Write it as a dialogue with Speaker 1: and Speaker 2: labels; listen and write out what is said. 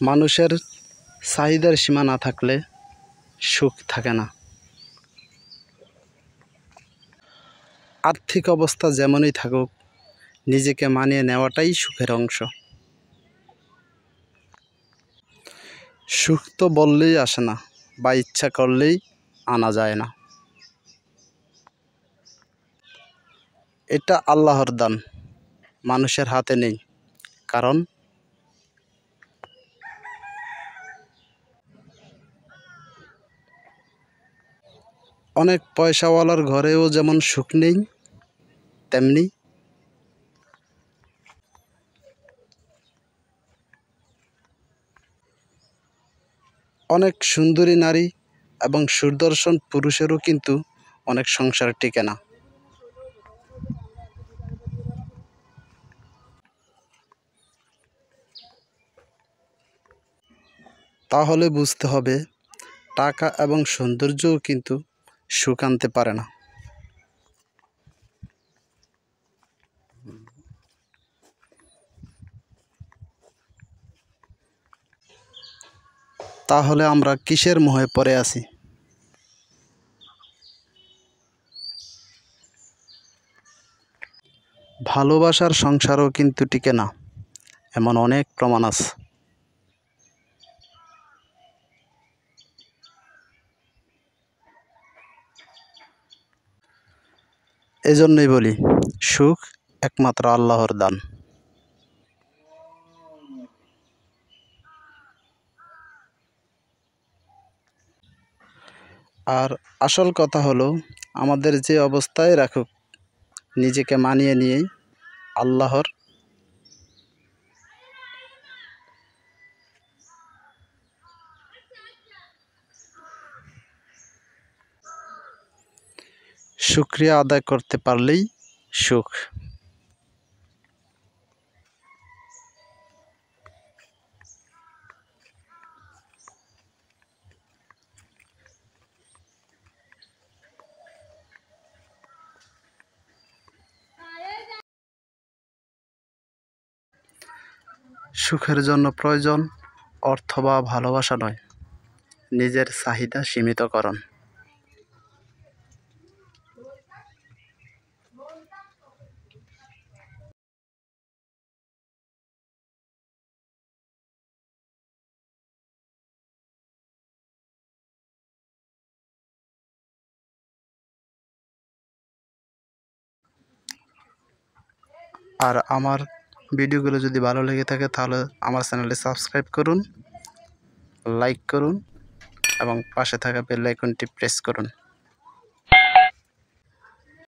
Speaker 1: মানুষের চাহিদার সীমা না থাকলে সুখ থাকে না। আর্থিক অবস্থা যেমনই থাকুক, নিজেকে মানিয়ে নেওয়াটাই সুখের অংশ। সুখ তো বললেই আসে না, বা ইচ্ছা করলেই আনা যায় না। এটা আল্লাহর দান, মানুষের হাতে নেই। কারণ অনেক পয়সাওয়ালার ঘরেও যেমন সুখ নেই, তেমনি অনেক সুন্দরী নারী এবং সুদর্শন পুরুষেরও কিন্তু অনেক সংসার টিকে না। তাহলে বুঝতে হবে, টাকা এবং সৌন্দর্যও কিন্তু সুখ আনতে পারে না। তাহলে আমরা কিসের মোহে পড়ে আছি? ভালোবাসার সংসারও কিন্তু টিকে না, এমন অনেক প্রমাণ আছে। এজন্যই বলি, সুখ একমাত্র আল্লাহর দান। আর আসল কথা হলো, আমাদের যে অবস্থায় রাখুক, নিজেকে মানিয়ে নিয়েই আল্লাহর শুকরিয়া আদায় করতে পারলেই সুখ। সুখের জন্য প্রয়োজন অর্থ বা ভালোবাসা নয়, নিজের চাহিদা সীমিতকরণ। আর আমার ভিডিওগুলো যদি ভালো লেগে থাকে, তাহলে আমার চ্যানেলটি সাবস্ক্রাইব করুন, লাইক করুন এবং পাশে থাকা বেল আইকনটি প্রেস করুন।